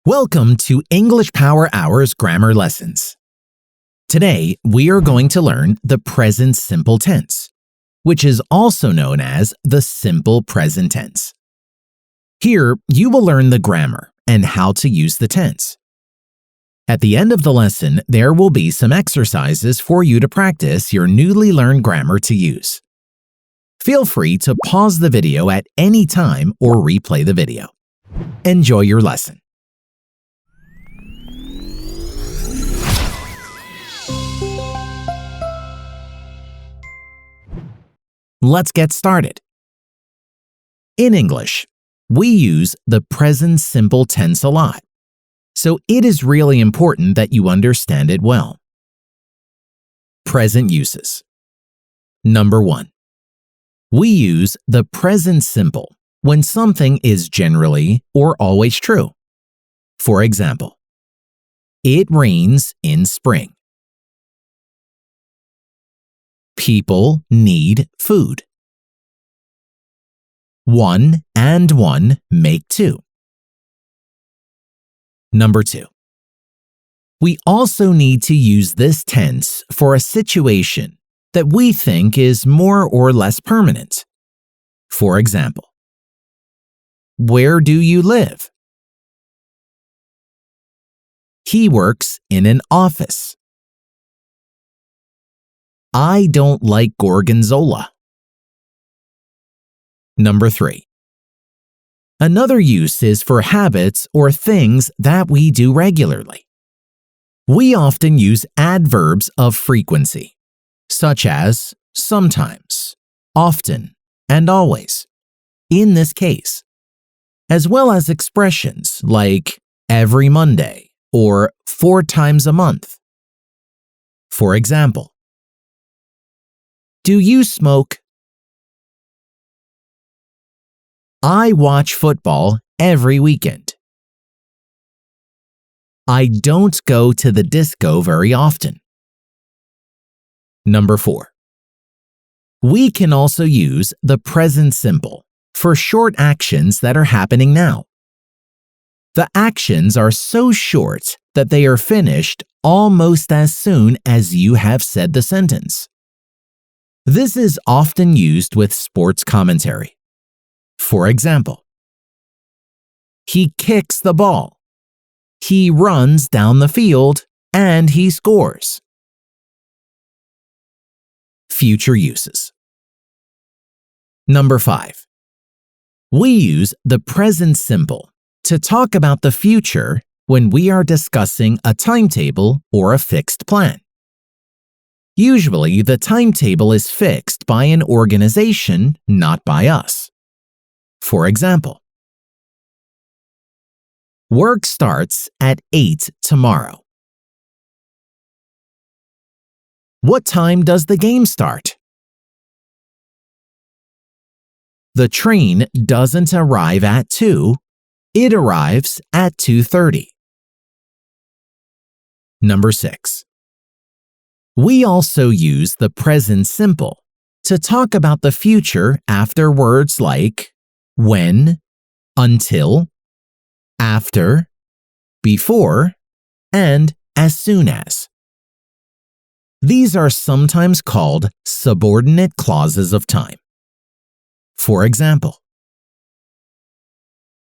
Welcome to English Power Hour's grammar lessons. Today, we are going to learn the present simple tense, which is also known as the simple present tense. Here, you will learn the grammar and how to use the tense. At the end of the lesson, there will be some exercises for you to practice your newly learned grammar to use. Feel free to pause the video at any time or replay the video. Enjoy your lesson. Let's get started. In English, we use the present simple tense a lot, so it is really important that you understand it well. Present uses. Number 1. We use the present simple when something is generally or always true. For example, it rains in spring. People need food. 1 and 1 make 2. Number 2. We also need to use this tense for a situation that we think is more or less permanent. For example, where do you live? He works in an office. I don't like gorgonzola. Number 3. Another use is for habits or things that we do regularly. We often use adverbs of frequency, such as sometimes, often, and always, in this case, as well as expressions like every Monday or 4 times a month. For example, do you smoke? I watch football every weekend. I don't go to the disco very often. Number 4. We can also use the present simple for short actions that are happening now. The actions are so short that they are finished almost as soon as you have said the sentence. This is often used with sports commentary. For example, he kicks the ball, he runs down the field, and he scores. Future uses. Number 5. We use the present simple to talk about the future when we are discussing a timetable or a fixed plan. Usually, the timetable is fixed by an organization, not by us. For example, work starts at 8 tomorrow. What time does the game start? The train doesn't arrive at 2, it arrives at 2:30. Number 6. We also use the present simple to talk about the future after words like when, until, after, before, and as soon as. These are sometimes called subordinate clauses of time. For example,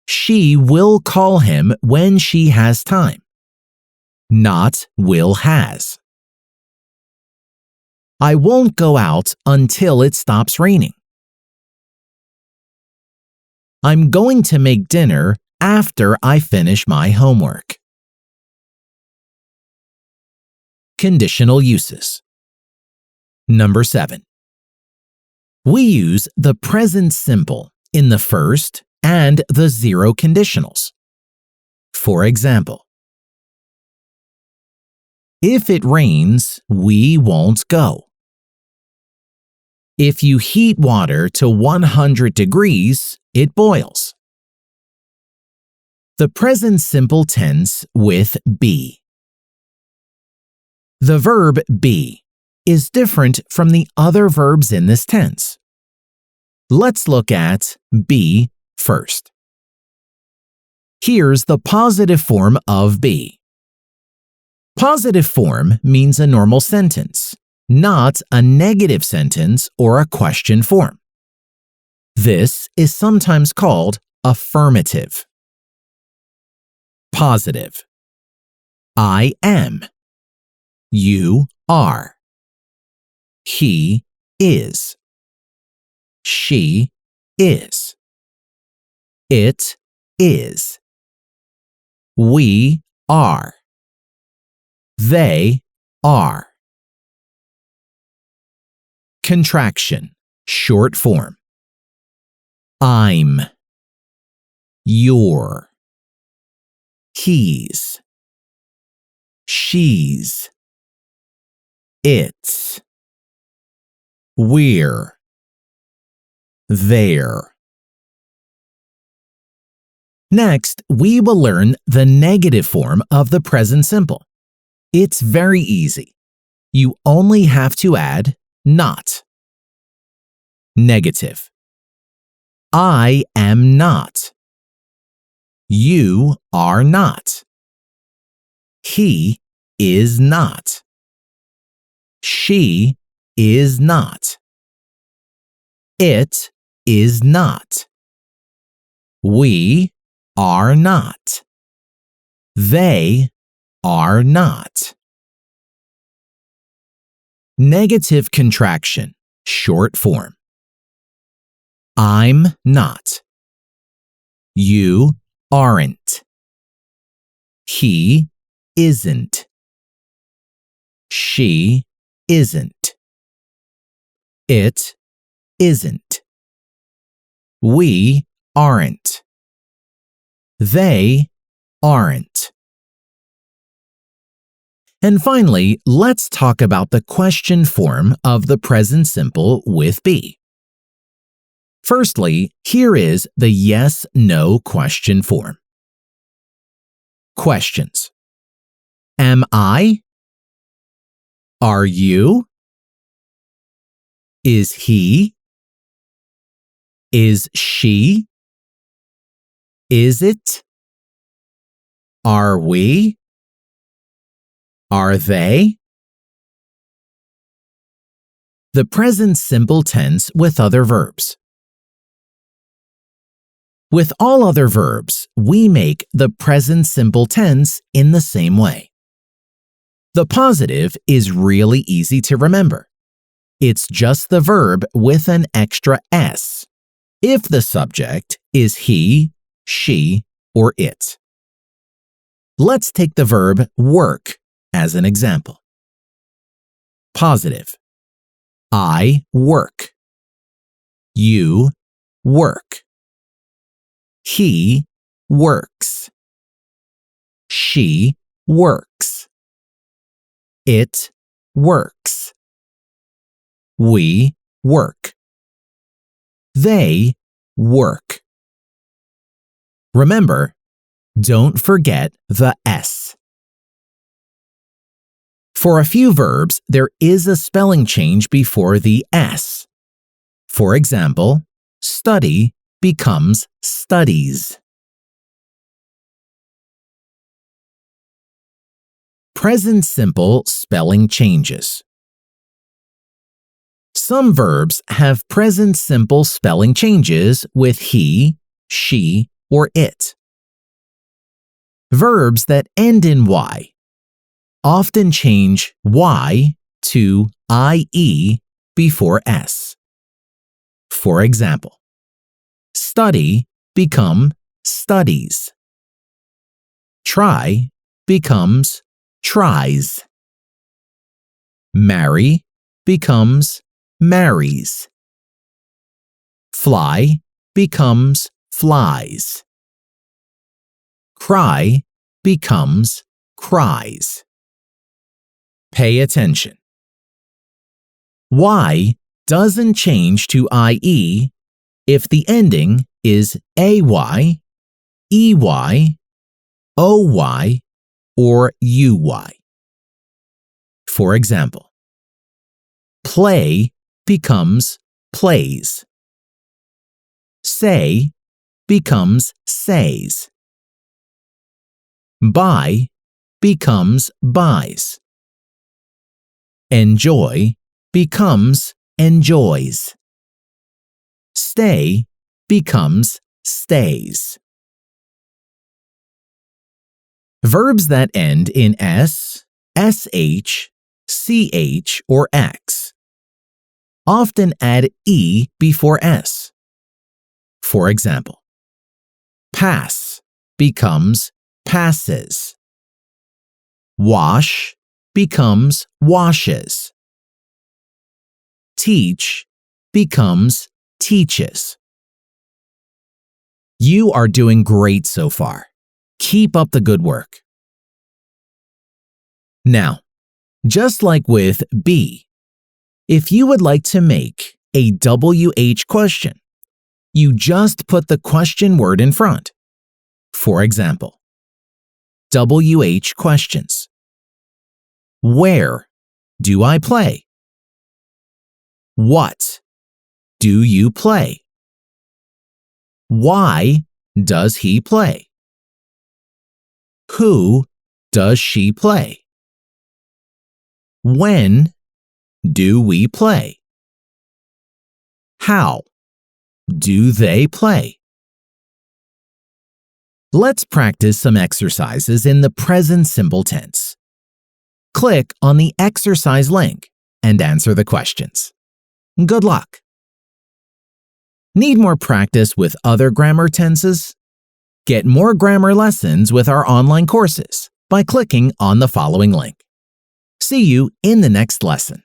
she will call him when she has time, not will has. I won't go out until it stops raining. I'm going to make dinner after I finish my homework. Conditional uses. Number 7. We use the present simple in the first and the zero conditionals. For example, if it rains, we won't go. If you heat water to 100 degrees, it boils. The present simple tense with be. The verb be is different from the other verbs in this tense. Let's look at be first. Here's the positive form of be. Positive form means a normal sentence, not a negative sentence or a question form. This is sometimes called affirmative. Positive. I am. You are. He is. She is. It is. We are. They are. Contraction, short form. I'm. You're. He's. She's. It's. We're. They're. Next, we will learn the negative form of the present simple. It's very easy. You only have to add not. Negative. I am not. You are not. He is not. She is not. It is not. We are not. They are not. Negative contraction, short form. I'm not. You aren't. He isn't. She isn't. It isn't. We aren't. They aren't. And finally, let's talk about the question form of the present simple with be. Firstly, here is the yes/no question form. Questions. Am I? Are you? Is he? Is she? Is it? Are we? Are they? The present simple tense with other verbs. With all other verbs, we make the present simple tense in the same way. The positive is really easy to remember. It's just the verb with an extra s, if the subject is he, she, or it. Let's take the verb work as an example. Positive. I work. You work. He works. She works. It works. We work. They work. Remember, don't forget the S. For a few verbs, there is a spelling change before the S. For example, study becomes studies. Present simple spelling changes. Some verbs have present simple spelling changes with he, she, or it. Verbs that end in y often change y to ie before s. For example, study become studies. Try becomes tries. Marry becomes marries. Fly becomes flies. Cry becomes cries. Pay attention. Y doesn't change to IE if the ending is AY, EY, OY, or UY. For example, play becomes plays. Say becomes says. Buy becomes buys. Enjoy becomes enjoys. Stay becomes stays. Verbs that end in s, sh, ch, or x often add e before s. For example, pass becomes passes. Wash becomes washes. Teach becomes teaches. You are doing great so far. Keep up the good work. Now, just like with be, if you would like to make a WH question, you just put the question word in front. For example, WH questions. Where do I play? What do you play? Why does he play? Who does she play? When do we play? How do they play? Let's practice some exercises in the present simple tense. Click on the exercise link and answer the questions. Good luck! Need more practice with other grammar tenses? Get more grammar lessons with our online courses by clicking on the following link. See you in the next lesson.